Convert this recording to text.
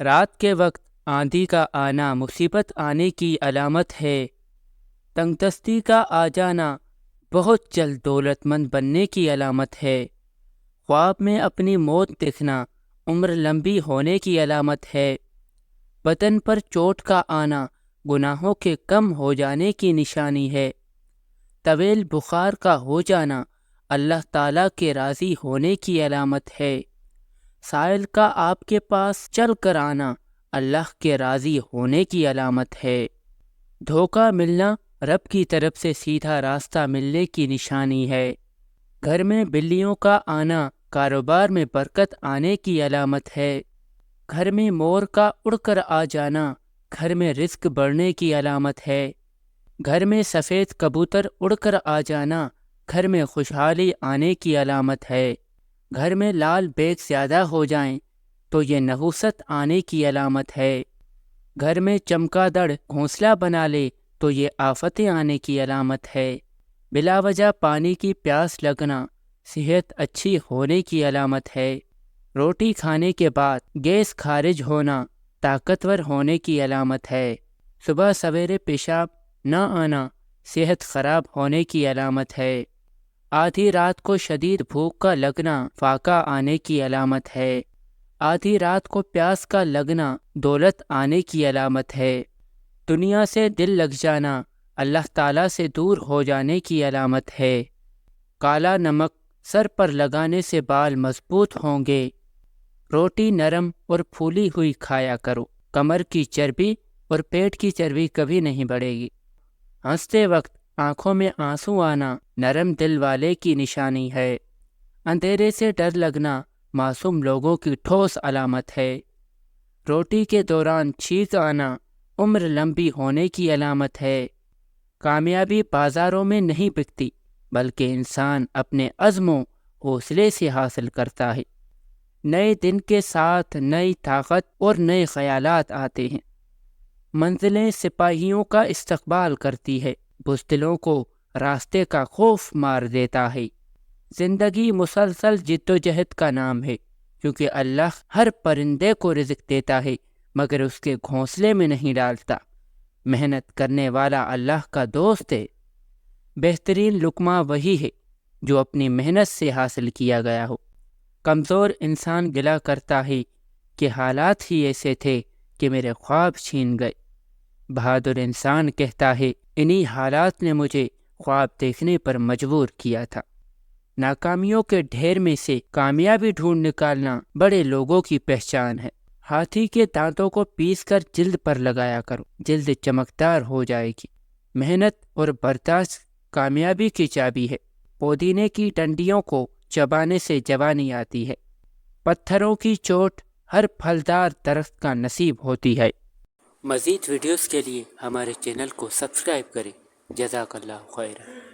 رات کے وقت آندھی کا آنا مصیبت آنے کی علامت ہے۔ تنگ دستی کا آ جانا بہت جلد دولت مند بننے کی علامت ہے۔ خواب میں اپنی موت دیکھنا عمر لمبی ہونے کی علامت ہے۔ بدن پر چوٹ کا آنا گناہوں کے کم ہو جانے کی نشانی ہے۔ طویل بخار کا ہو جانا اللہ تعالیٰ کے راضی ہونے کی علامت ہے۔ سائل کا آپ کے پاس چل کر آنا اللہ کے راضی ہونے کی علامت ہے۔ دھوکہ ملنا رب کی طرف سے سیدھا راستہ ملنے کی نشانی ہے۔ گھر میں بلیوں کا آنا کاروبار میں برکت آنے کی علامت ہے۔ گھر میں مور کا اڑ کر آ جانا گھر میں رزق بڑھنے کی علامت ہے۔ گھر میں سفید کبوتر اڑ کر آ جانا گھر میں خوشحالی آنے کی علامت ہے۔ گھر میں لال بیگ زیادہ ہو جائیں تو یہ نحوست آنے کی علامت ہے۔ گھر میں چمگادڑ گھونسلہ بنا لے تو یہ آفتیں آنے کی علامت ہے۔ بلا وجہ پانی کی پیاس لگنا صحت اچھی ہونے کی علامت ہے۔ روٹی کھانے کے بعد گیس خارج ہونا طاقتور ہونے کی علامت ہے۔ صبح سویرے پیشاب نہ آنا صحت خراب ہونے کی علامت ہے۔ آدھی رات کو شدید بھوک کا لگنا فاقہ آنے کی علامت ہے۔ آدھی رات کو پیاس کا لگنا دولت آنے کی علامت ہے۔ دنیا سے دل لگ جانا اللہ تعالیٰ سے دور ہو جانے کی علامت ہے۔ کالا نمک سر پر لگانے سے بال مضبوط ہوں گے۔ روٹی نرم اور پھولی ہوئی کھایا کرو، کمر کی چربی اور پیٹ کی چربی کبھی نہیں بڑھے گی۔ ہنستے وقت آنکھوں میں آنسو آنا نرم دل والے کی نشانی ہے۔ اندھیرے سے ڈر لگنا معصوم لوگوں کی ٹھوس علامت ہے۔ روٹی کے دوران چھینک آنا عمر لمبی ہونے کی علامت ہے۔ کامیابی بازاروں میں نہیں بکتی بلکہ انسان اپنے عزم و حوصلے سے حاصل کرتا ہے۔ نئے دن کے ساتھ نئی طاقت اور نئے خیالات آتے ہیں۔ منزلیں سپاہیوں کا استقبال کرتی ہے، بزدلوں کو راستے کا خوف مار دیتا ہے۔ زندگی مسلسل جد و جہد کا نام ہے، کیونکہ اللہ ہر پرندے کو رزق دیتا ہے مگر اس کے گھونسلے میں نہیں ڈالتا۔ محنت کرنے والا اللہ کا دوست ہے۔ بہترین لقمہ وہی ہے جو اپنی محنت سے حاصل کیا گیا ہو۔ کمزور انسان گلہ کرتا ہے کہ حالات ہی ایسے تھے کہ میرے خواب چھین گئے۔ بہادر انسان کہتا ہے انہی حالات نے مجھے خواب دیکھنے پر مجبور کیا تھا۔ ناکامیوں کے ڈھیر میں سے کامیابی ڈھونڈ نکالنا بڑے لوگوں کی پہچان ہے۔ ہاتھی کے دانتوں کو پیس کر جلد پر لگایا کرو، جلد چمکدار ہو جائے گی۔ محنت اور برداشت کامیابی کی چابی ہے۔ پودینے کی ڈنڈیوں کو چبانے سے جوانی آتی ہے۔ پتھروں کی چوٹ ہر پھلدار درخت کا نصیب ہوتی ہے۔ مزید ویڈیوز کے لیے ہمارے چینل کو سبسکرائب کریں۔ جزاک اللہ خیر۔